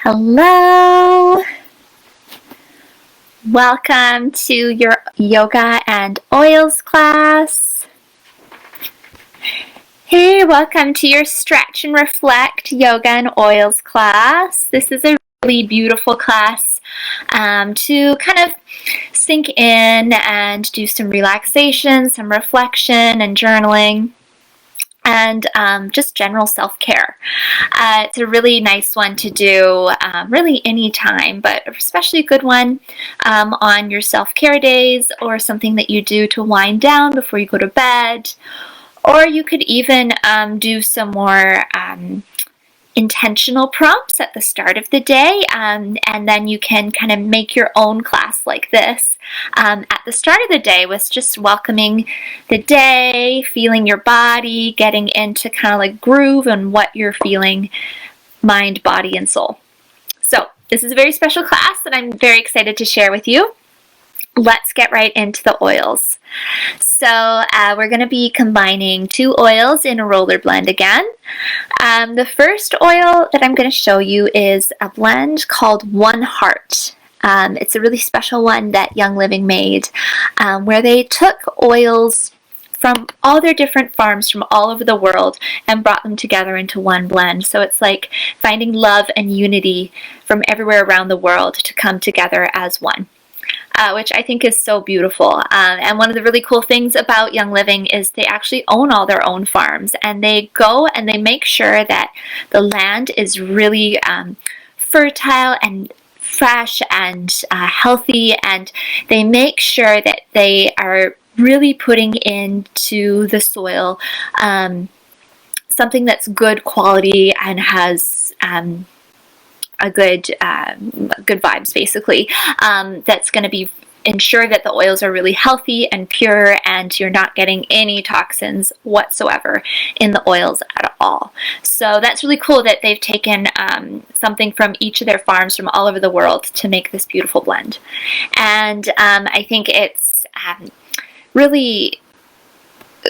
Hello! Welcome to your yoga and oils class. Hey, welcome to your stretch and reflect yoga and oils class. This is a really beautiful class to kind of sink in and do some relaxation, some reflection and journaling, and just general self-care. It's a really nice one to do really anytime, but especially a good one on your self-care days, or something that you do to wind down before you go to bed. Or you could even do some more intentional prompts at the start of the day, and then you can kind of make your own class like this at the start of the day, with just welcoming the day, feeling your body, getting into kind of like groove and what you're feeling, mind, body, and soul. So this is a very special class that I'm very excited to share with you. Let's get right into the oils. So we're going to be combining 2 oils in a roller blend again. The first oil that I'm going to show you is a blend called One Heart. It's a really special one that Young Living made, where they took oils from all their different farms from all over the world and brought them together into one blend. So it's like finding love and unity from everywhere around the world to come together as one. Which I think is so beautiful. And one of the really cool things about Young Living is they actually own all their own farms, and they go and they make sure that the land is really fertile and fresh and healthy, and they make sure that they are really putting into the soil something that's good quality and has a good vibes, basically, that's going to be ensure that the oils are really healthy and pure, and you're not getting any toxins whatsoever in the oils at all. So that's really cool that they've taken something from each of their farms from all over the world to make this beautiful blend. And I think it's really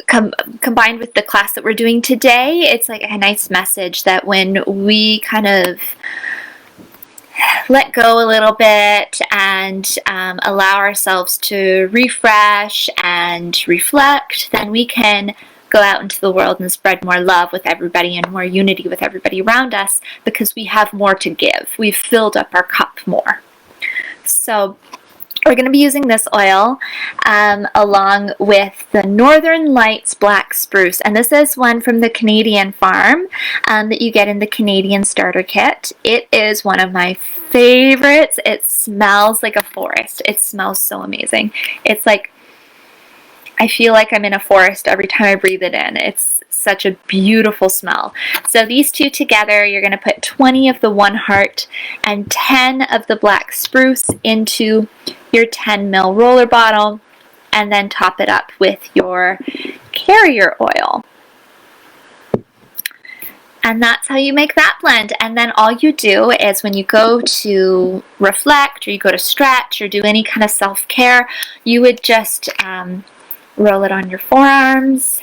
combined with the class that we're doing today. It's like a nice message that when we kind of let go a little bit and allow ourselves to refresh and reflect, then we can go out into the world and spread more love with everybody and more unity with everybody around us, because we have more to give. We've filled up our cup more. So we're going to be using this oil along with the Northern Lights Black Spruce. And this is one from the Canadian farm that you get in the Canadian starter kit. It is one of my favorites. It smells like a forest. It smells so amazing. It's like, I feel like I'm in a forest every time I breathe it in. It's such a beautiful smell. So these two together, you're going to put 20 of the One Heart and 10 of the Black Spruce into your 10 ml roller bottle, and then top it up with your carrier oil. And that's how you make that blend. And then all you do is, when you go to reflect, or you go to stretch, or do any kind of self-care, you would just roll it on your forearms,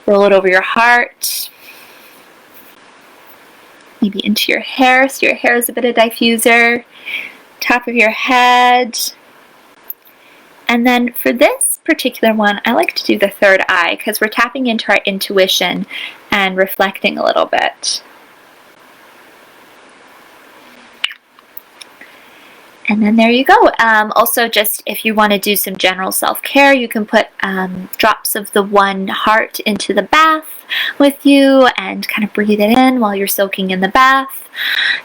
roll it over your heart, maybe into your hair, so your hair is a bit of diffuser, top of your head. And then for this particular one, I like to do the third eye, because we're tapping into our intuition and reflecting a little bit. And then there you go. Also, just if you want to do some general self-care, you can put drops of the One Heart into the bath with you and kind of breathe it in while you're soaking in the bath.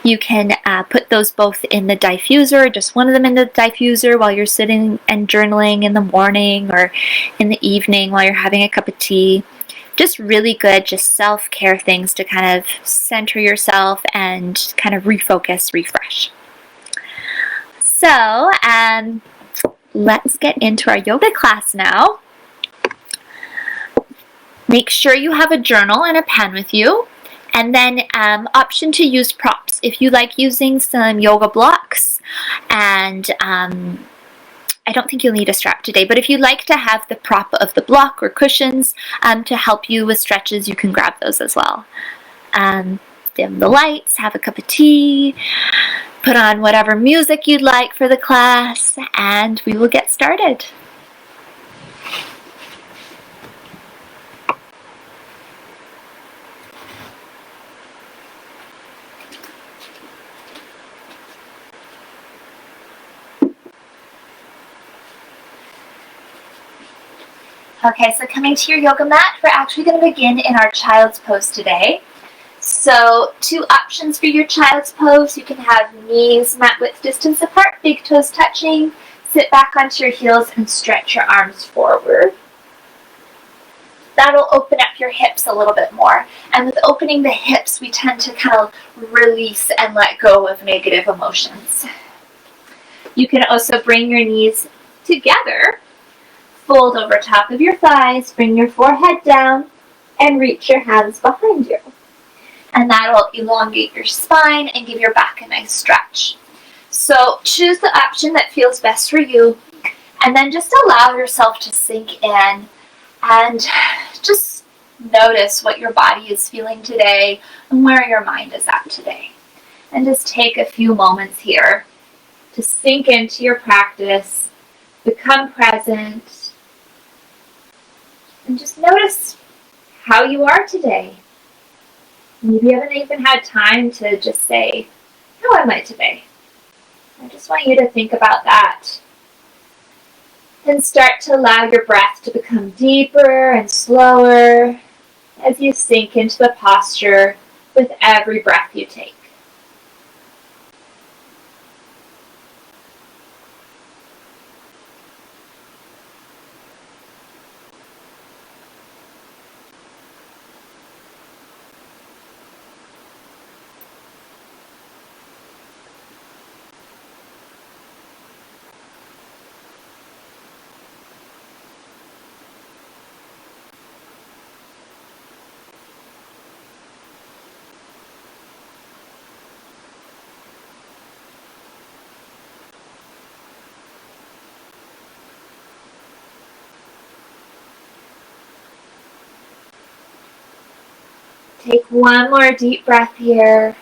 You can put those both in the diffuser, just one of them in the diffuser while you're sitting and journaling in the morning or in the evening while you're having a cup of tea. Just really good, just self-care things to kind of center yourself and kind of refocus, refresh. So let's get into our yoga class now. Make sure you have a journal and a pen with you, and then option to use props. If you like using some yoga blocks, and I don't think you'll need a strap today, but if you'd like to have the prop of the block or cushions to help you with stretches, you can grab those as well. dim the lights, have a cup of tea, put on whatever music you'd like for the class, and we will get started. Okay, so coming to your yoga mat, we're actually going to begin in our child's pose today. So 2 options for your child's pose. You can have knees mat width distance apart, big toes touching, sit back onto your heels and stretch your arms forward. That'll open up your hips a little bit more. And with opening the hips, we tend to kind of release and let go of negative emotions. You can also bring your knees together. Fold over top of your thighs, bring your forehead down, and reach your hands behind you. And that'll elongate your spine and give your back a nice stretch. So choose the option that feels best for you, and then just allow yourself to sink in and just notice what your body is feeling today and where your mind is at today. And just take a few moments here to sink into your practice, become present, and just notice how you are today. Maybe you haven't even had time to just say, how am I today? I just want you to think about that. Then start to allow your breath to become deeper and slower as you sink into the posture with every breath you take. Take one more deep breath here.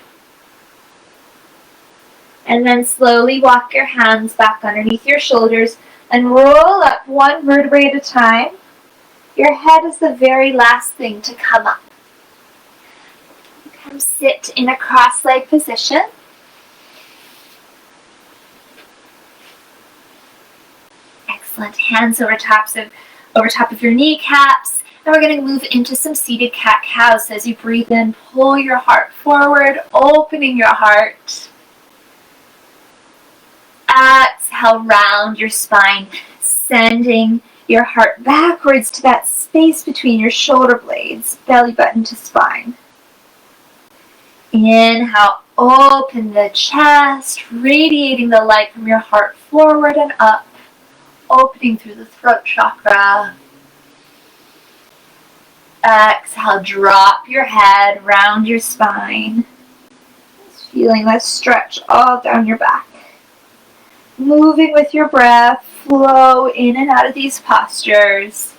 And then slowly walk your hands back underneath your shoulders and roll up one vertebrae at a time. Your head is the very last thing to come up. Come sit in a cross-leg position. Excellent. Hands over top of your kneecaps. And we're going to move into some seated cat-cows. So as you breathe in, pull your heart forward, opening your heart. Exhale, round your spine, sending your heart backwards to that space between your shoulder blades, belly button to spine. Inhale, open the chest, radiating the light from your heart forward and up, opening through the throat chakra. Exhale, drop your head, round your spine. Just feeling that stretch all down your back. Moving with your breath, flow in and out of these postures.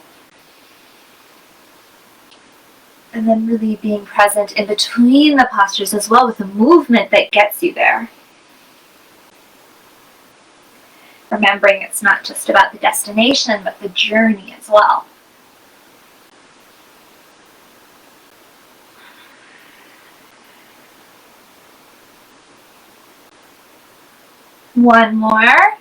And then really being present in between the postures as well with the movement that gets you there. Remembering it's not just about the destination, but the journey as well. One more.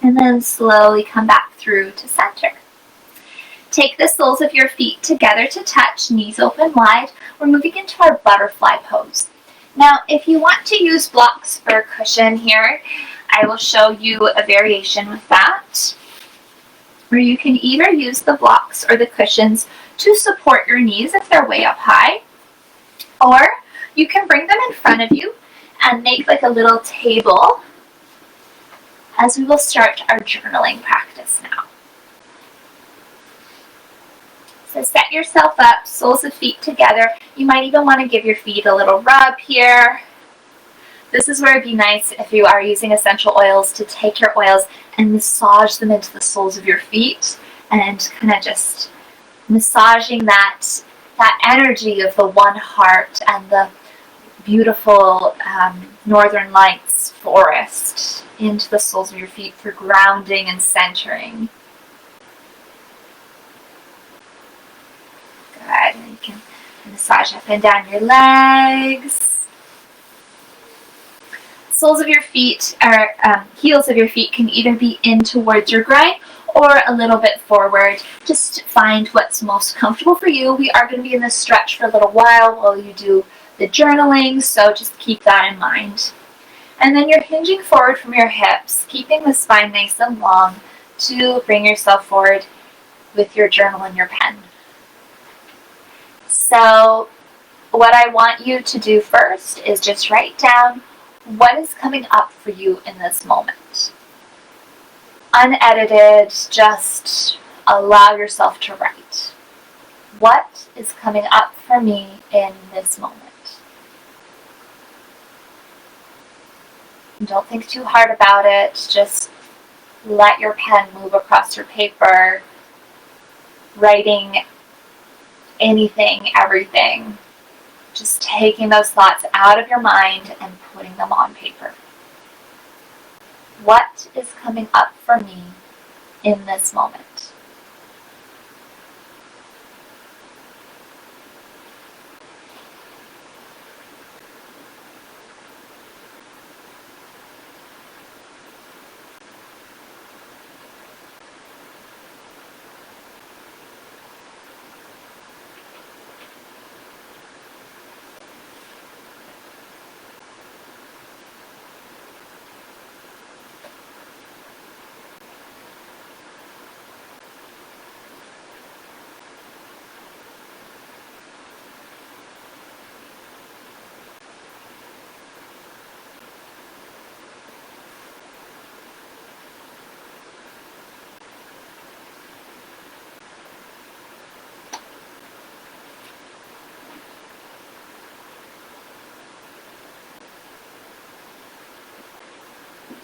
And then slowly come back through to center. Take the soles of your feet together to touch, knees open wide. We're moving into our butterfly pose. Now, if you want to use blocks for a cushion here, I will show you a variation with that, where you can either use the blocks or the cushions to support your knees if they're way up high, or you can bring them in front of you and make like a little table as we will start our journaling practice now. So set yourself up, soles of feet together. You might even want to give your feet a little rub here. This is where it'd be nice, if you are using essential oils, to take your oils and massage them into the soles of your feet, and kind of just massaging that energy of the One Heart and the beautiful Northern Lights forest into the soles of your feet for grounding and centering. Good. And you can massage up and down your legs. Soles of your feet, or heels of your feet, can either be in towards your groin or a little bit forward. Just find what's most comfortable for you. We are going to be in this stretch for a little while you do the journaling, so just keep that in mind. And then you're hinging forward from your hips, keeping the spine nice and long to bring yourself forward with your journal and your pen. So what I want you to do first is just write down what is coming up for you in this moment. Unedited, just allow yourself to write. What is coming up for me in this moment? Don't think too hard about it. Just let your pen move across your paper, writing anything, everything. Just taking those thoughts out of your mind and putting them on paper. What is coming up for me in this moment?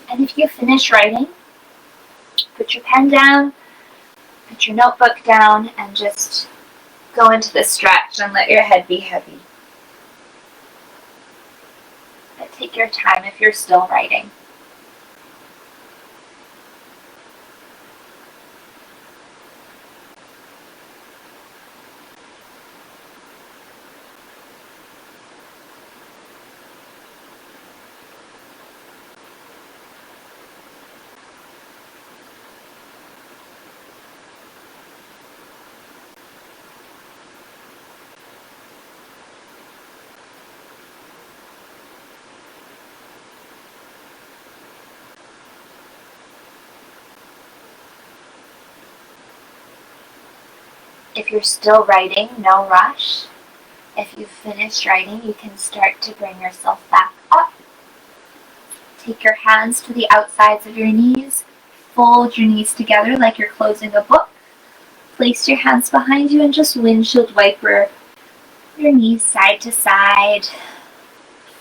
And if you finish writing, put your pen down, put your notebook down, and just go into the stretch and let your head be heavy. But take your time if you're still writing. If you're still writing, no rush. If you've finished writing, you can start to bring yourself back up. Take your hands to the outsides of your knees. Fold your knees together like you're closing a book. Place your hands behind you and just windshield wiper your knees side to side,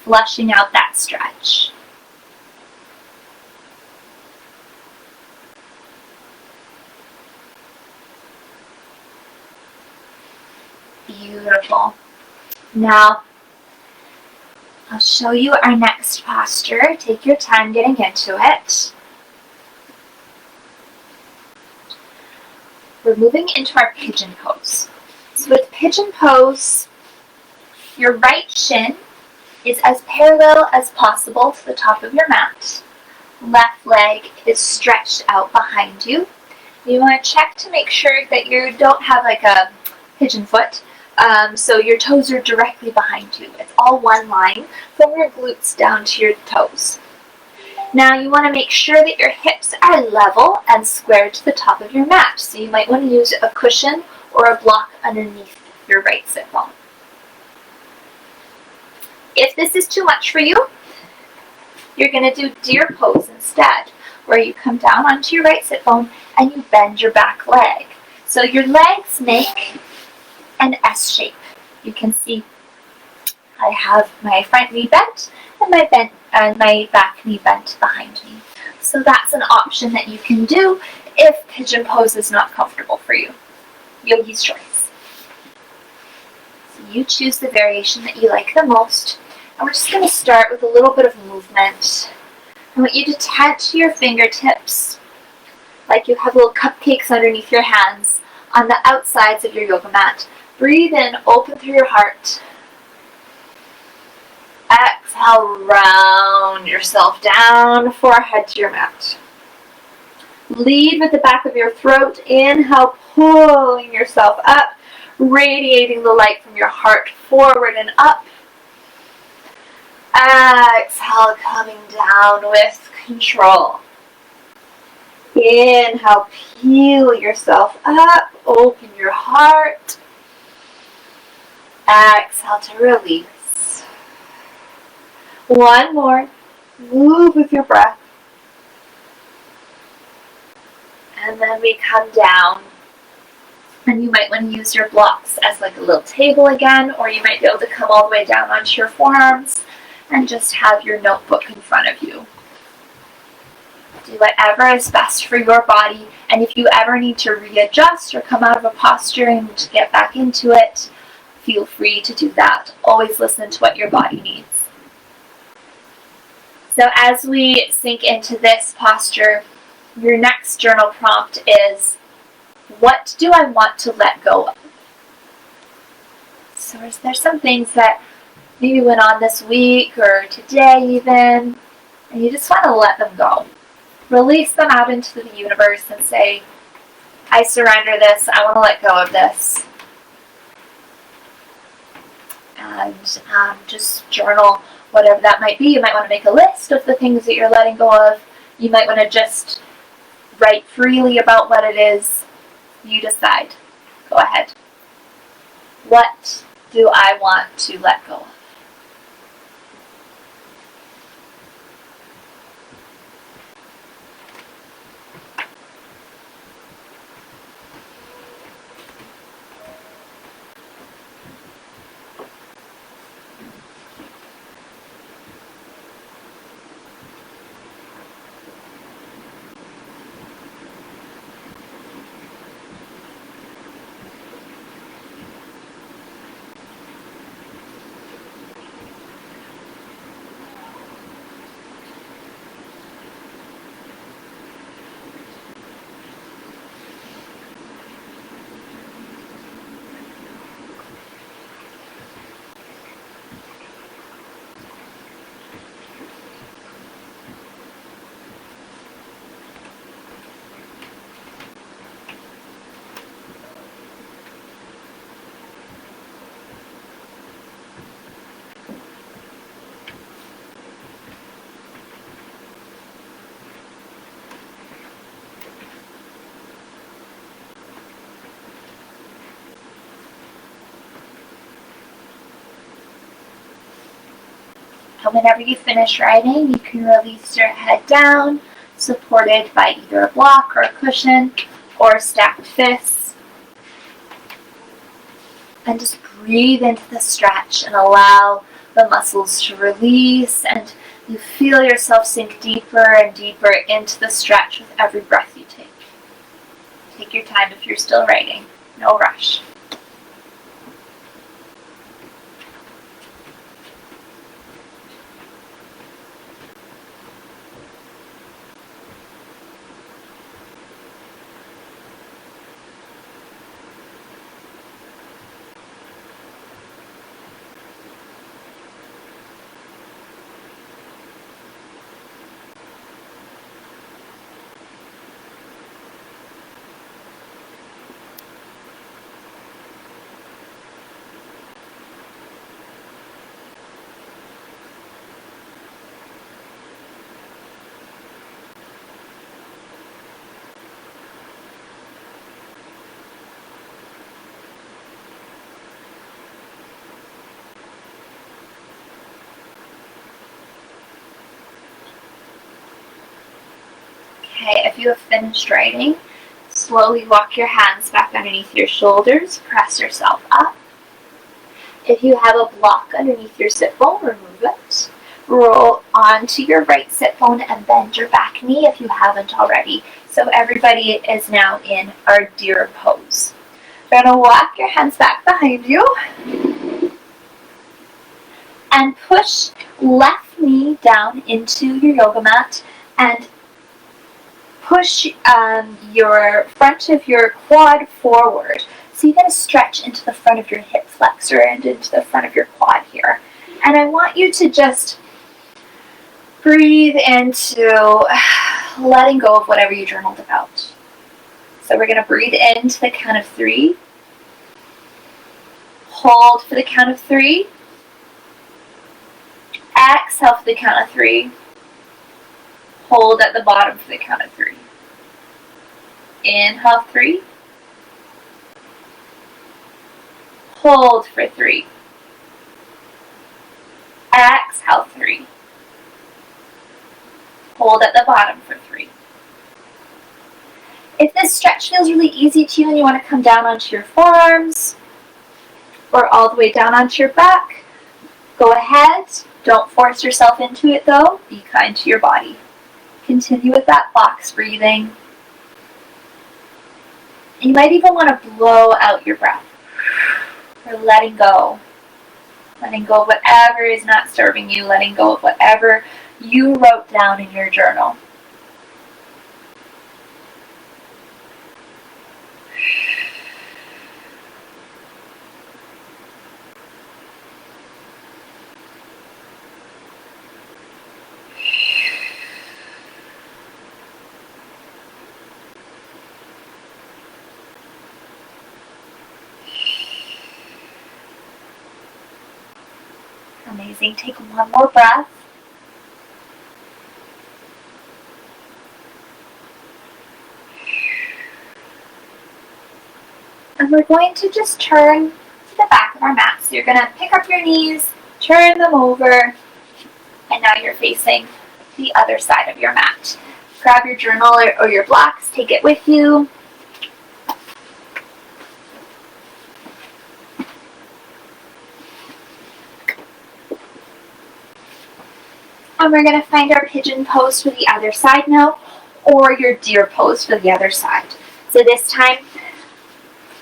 flushing out that stretch. Beautiful. Now, I'll show you our next posture. Take your time getting into it. We're moving into our Pigeon Pose. So with Pigeon Pose, your right shin is as parallel as possible to the top of your mat. Left leg is stretched out behind you. You want to check to make sure that you don't have like a pigeon foot. So your toes are directly behind you. It's all one line from your glutes down to your toes. Now you want to make sure that your hips are level and square to the top of your mat. So you might want to use a cushion or a block underneath your right sit bone. If this is too much for you, you're going to do deer pose instead, where you come down onto your right sit bone and you bend your back leg. So your legs make an S shape. You can see I have my front knee bent and my and my back knee bent behind me. So that's an option that you can do if pigeon pose is not comfortable for you. Yogi's choice. So you choose the variation that you like the most. And we're just going to start with a little bit of movement. I want you to touch your fingertips like you have little cupcakes underneath your hands on the outsides of your yoga mat. Breathe in, open through your heart. Exhale, round yourself down, forehead to your mat. Lead with the back of your throat. Inhale, pulling yourself up, radiating the light from your heart forward and up. Exhale, coming down with control. Inhale, peel yourself up, open your heart. Exhale to release. One more. Move with your breath. And then we come down. And you might want to use your blocks as like a little table again, or you might be able to come all the way down onto your forearms and just have your notebook in front of you. Do whatever is best for your body, and if you ever need to readjust or come out of a posture and to get back into it, feel free to do that. Always listen to what your body needs. So as we sink into this posture, your next journal prompt is, what do I want to let go of? So is there some things that maybe went on this week or today even, and you just want to let them go? Release them out into the universe and say, I surrender this, I want to let go of this. And just journal whatever that might be. You might want to make a list of the things that you're letting go of. You might want to just write freely about what it is. You decide. Go ahead. What do I want to let go of? And whenever you finish writing, you can release your head down, supported by either a block or a cushion or stacked fists. And just breathe into the stretch and allow the muscles to release, and you feel yourself sink deeper and deeper into the stretch with every breath you take. Take your time if you're still writing. No rush. Okay, if you have finished writing, slowly walk your hands back underneath your shoulders, press yourself up. If you have a block underneath your sit bone, remove it. Roll onto your right sit bone and bend your back knee if you haven't already. So everybody is now in our deer pose. You're going to walk your hands back behind you and push left knee down into your yoga mat and push your front of your quad forward. So you're going to stretch into the front of your hip flexor and into the front of your quad here. And I want you to just breathe into letting go of whatever you journaled about. So we're going to breathe in to the count of 3. Hold for the count of 3. Exhale for the count of 3. Hold at the bottom for the count of 3. Inhale 3. Hold for 3. Exhale 3. Hold at the bottom for 3. If this stretch feels really easy to you and you want to come down onto your forearms or all the way down onto your back, go ahead. Don't force yourself into it though. Be kind to your body. Continue with that box breathing. You might even want to blow out your breath. Or letting go. Letting go of whatever is not serving you. Letting go of whatever you wrote down in your journal. Amazing. Take one more breath. And we're going to just turn to the back of our mat. So you're going to pick up your knees, turn them over, and now you're facing the other side of your mat. Grab your journal or your blocks, take it with you. And we're going to find our pigeon pose for the other side now, or your deer pose for the other side. So this time,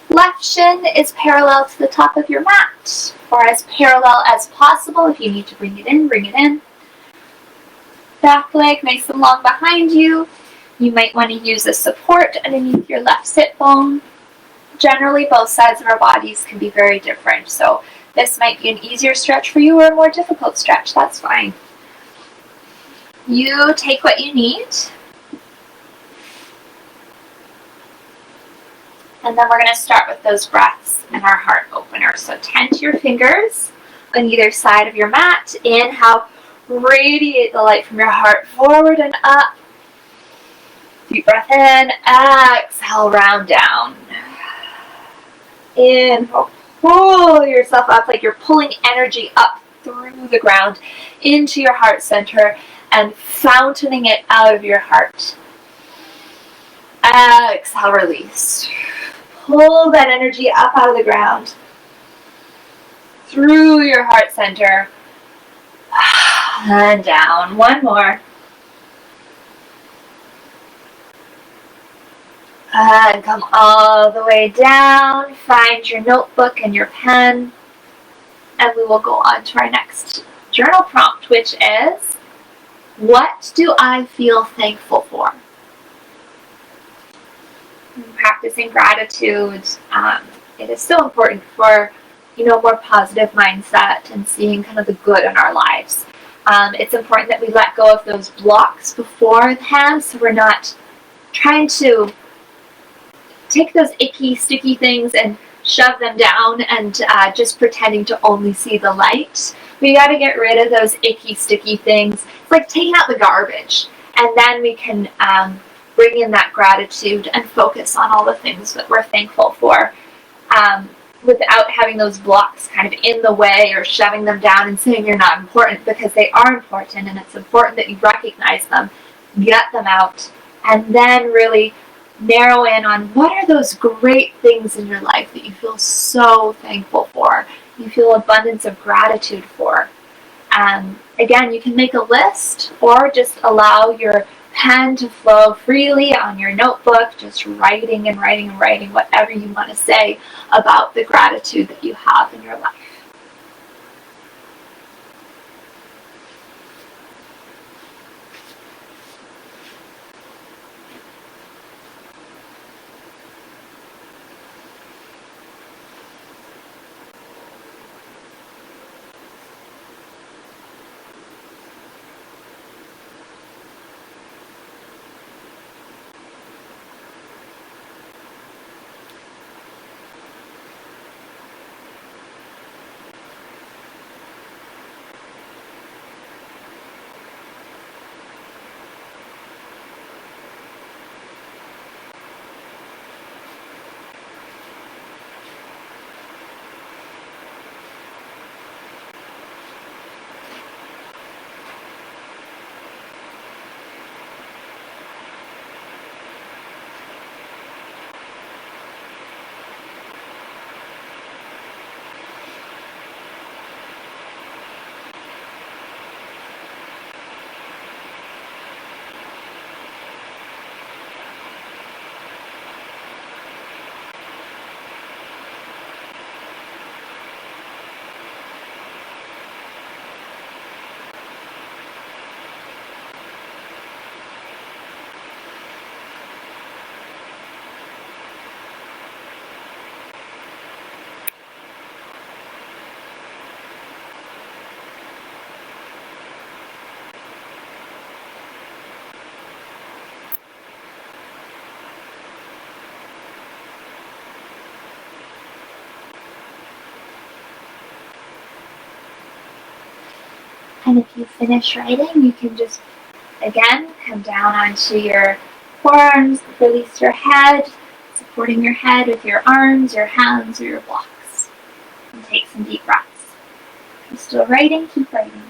left shin is parallel to the top of your mat, or as parallel as possible. If you need to bring it in, bring it in. Back leg nice and long behind you. You might want to use a support underneath your left sit bone. Generally, both sides of our bodies can be very different, so this might be an easier stretch for you or a more difficult stretch. That's fine. You take what you need. And then we're going to start with those breaths and our heart opener. So tent your fingers on either side of your mat. Inhale, radiate the light from your heart forward and up. Deep breath in. Exhale, round down. Inhale, pull yourself up like you're pulling energy up through the ground into your heart center and fountaining it out of your heart. Exhale, release. Pull that energy up out of the ground, through your heart center, and down. One more. And come all the way down. Find your notebook and your pen, and we will go on to our next journal prompt, which is, what do I feel thankful for? Practicing gratitude, it is so important for, more positive mindset and seeing kind of the good in our lives. It's important that we let go of those blocks beforehand, so we're not trying to take those icky, sticky things and shove them down and just pretending to only see the light. We got to get rid of those icky, sticky things. It's like taking out the garbage, and then we can bring in that gratitude and focus on all the things that we're thankful for, without having those blocks kind of in the way or shoving them down and saying you're not important, because they are important, and it's important that you recognize them, get them out, and then really narrow in on what are those great things in your life that you feel so thankful for, you feel abundance of gratitude for. Again, you can make a list or just allow your pen to flow freely on your notebook, just writing and writing and writing whatever you want to say about the gratitude that you have in your life. And if you finish writing, you can just, again, come down onto your forearms, release your head, supporting your head with your arms, your hands, or your blocks. And take some deep breaths. If you're still writing, keep writing.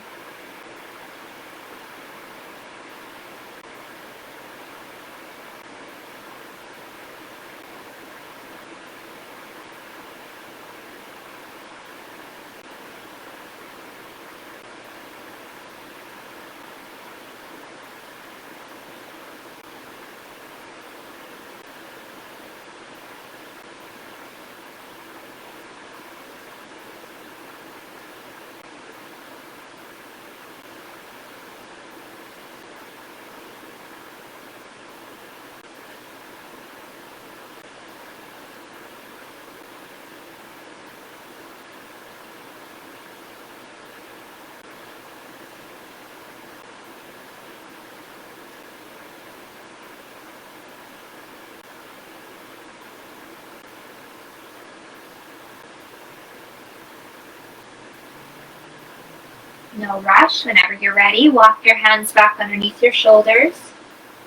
No rush. Whenever you're ready, walk your hands back underneath your shoulders.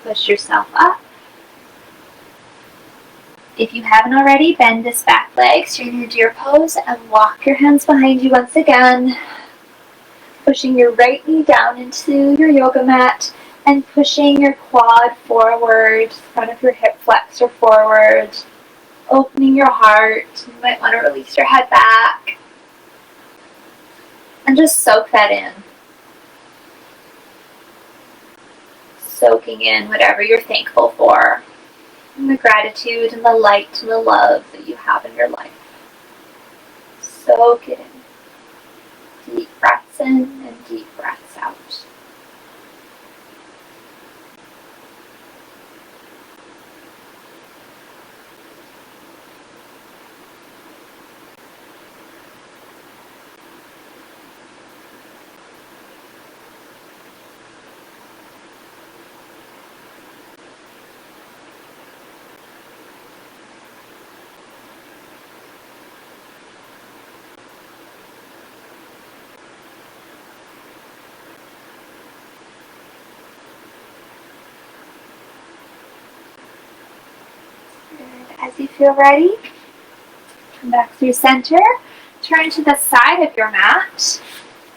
Push yourself up. If you haven't already, bend this back leg, straighten your deer pose, and walk your hands behind you once again. Pushing your right knee down into your yoga mat and pushing your quad forward, front of your hip flexor forward. Opening your heart. You might want to release your head back. And just soak that in. Soaking in whatever you're thankful for. And the gratitude and the light and the love that you have in your life. Soak it in. Deep breaths in and deep breaths out. As you feel ready, come back through center, turn to the side of your mat,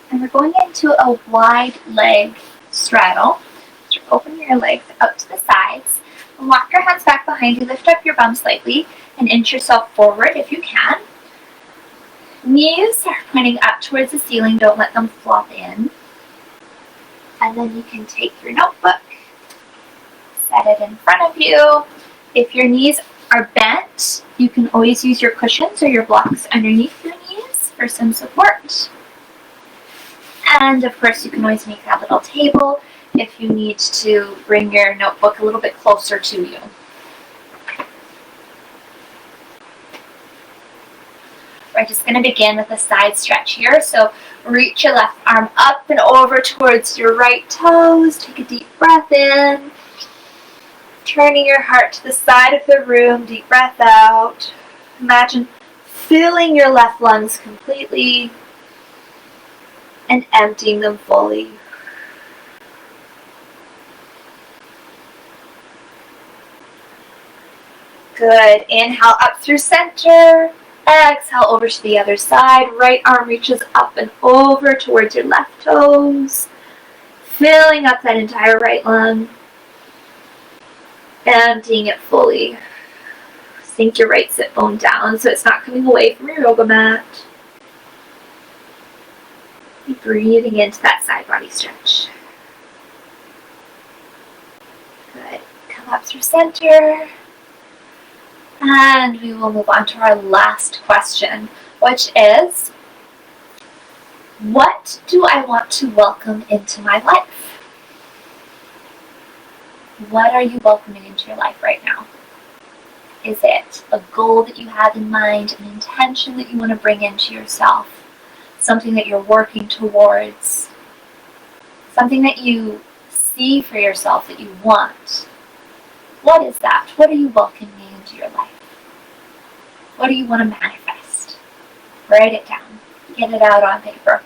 and we're going into a wide leg straddle. So open your legs out to the sides, and walk your hands back behind you, lift up your bum slightly, and inch yourself forward if you can. Knees are pointing up towards the ceiling, don't let them flop in. And then you can take your notebook, set it in front of you. If your knees are bent, you can always use your cushions or your blocks underneath your knees for some support. And of course, you can always make that little table if you need to bring your notebook a little bit closer to you. We're just going to begin with a side stretch here. So reach your left arm up and over towards your right toes. Take a deep breath in. Turning your heart to the side of the room. Deep breath out. Imagine filling your left lungs completely and emptying them fully. Good. Inhale up through center. Exhale over to the other side. Right arm reaches up and over towards your left toes. Filling up that entire right lung. Emptying it fully. Sink your right sit bone down so it's not coming away from your yoga mat. Keep breathing into that side body stretch. Good. Come up through center. And we will move on to our last question, which is, what do I want to welcome into my life? What are you welcoming into your life right now? Is it a goal that you have in mind, an intention that you want to bring into yourself, something that you're working towards, something that you see for yourself that you want? What is that? What are you welcoming into your life? What do you want to manifest? Write it down. Get it out on paper.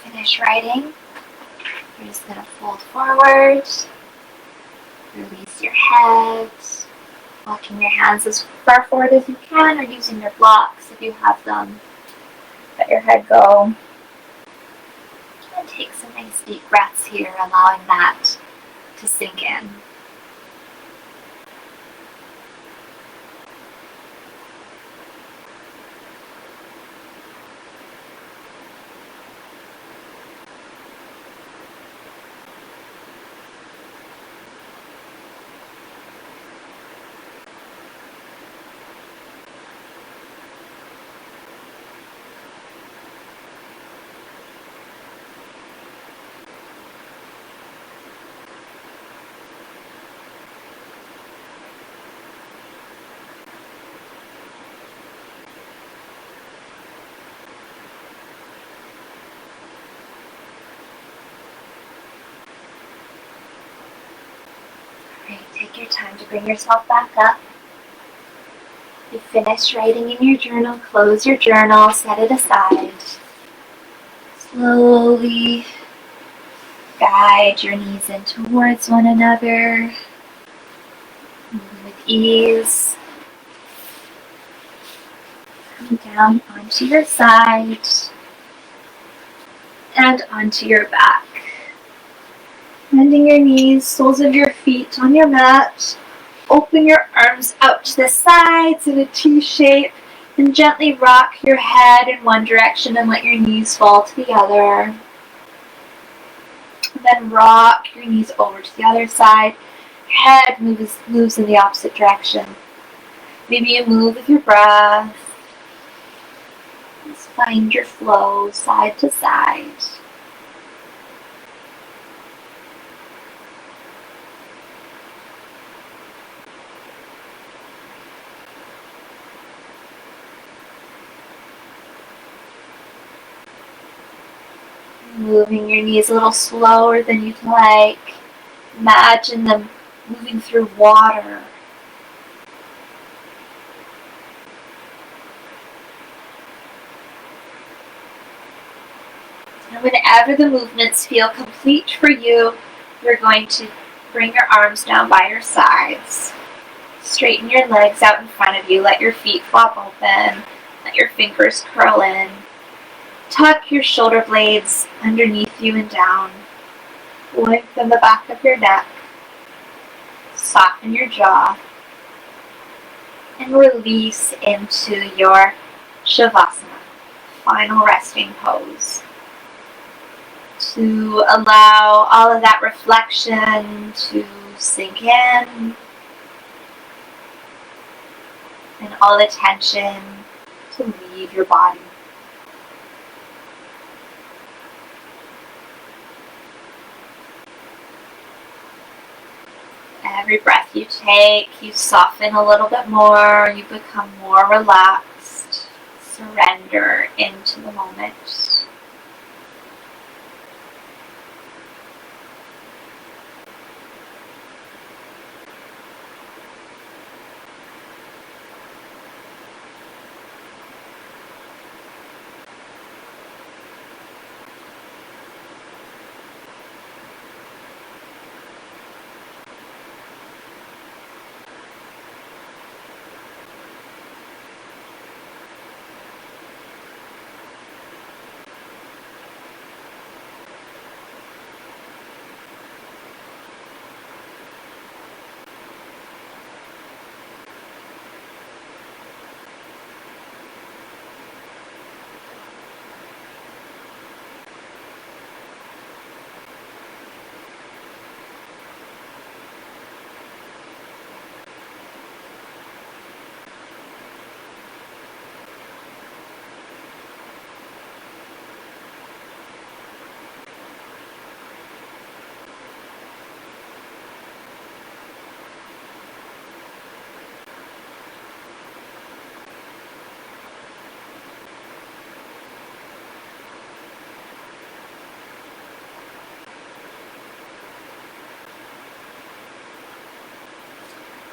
Finish writing. You're just going to fold forward, release your head, walking your hands as far forward as you can, or using your blocks if you have them. Let your head go. And take some nice deep breaths here, allowing that to sink in. Great. Take your time to bring yourself back up. You finish writing in your journal, close your journal, set it aside. Slowly guide your knees in towards one another with ease. Coming down onto your side and onto your back. Bending your knees, soles of your feet on your mat. Open your arms out to the sides in a T shape and gently rock your head in one direction and let your knees fall to the other. And then rock your knees over to the other side. Head moves in the opposite direction. Maybe you move with your breath. Just find your flow side to side. Moving your knees a little slower than you'd like. Imagine them moving through water. And whenever the movements feel complete for you, you're going to bring your arms down by your sides. Straighten your legs out in front of you. Let your feet flop open. Let your fingers curl in. Tuck your shoulder blades underneath you and down. Lengthen the back of your neck. Soften your jaw. And release into your Shavasana, final resting pose. To allow all of that reflection to sink in and all the tension to leave your body. Every breath you take, you soften a little bit more, you become more relaxed, surrender into the moment.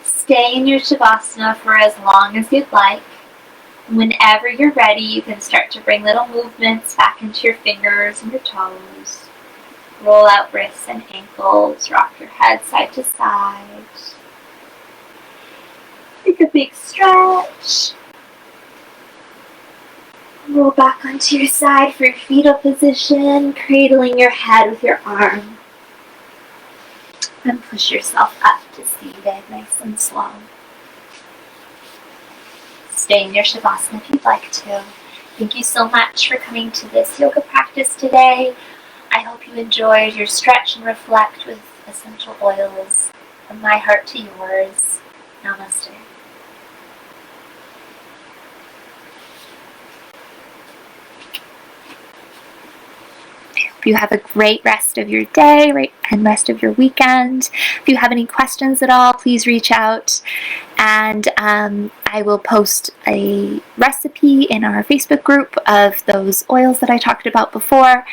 Stay in your Shavasana for as long as you'd like. Whenever you're ready, you can start to bring little movements back into your fingers and your toes. Roll out wrists and ankles, rock your head side to side. Take a big stretch. Roll back onto your side for your fetal position, cradling your head with your arm. And push yourself up to seated, nice and slow. Stay in your Shavasana if you'd like to. Thank you so much for coming to this yoga practice today. I hope you enjoyed your stretch and reflect with essential oils. From my heart to yours. Namaste. Hope you have a great rest of your day and rest of your weekend. If you have any questions at all, please reach out. And I will post a recipe in our Facebook group of those oils that I talked about before,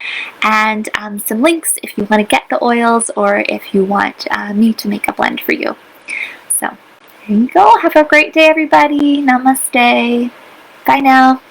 and some links if you want to get the oils or if you want me to make a blend for you. So there you go. Have a great day, everybody. Namaste. Bye now.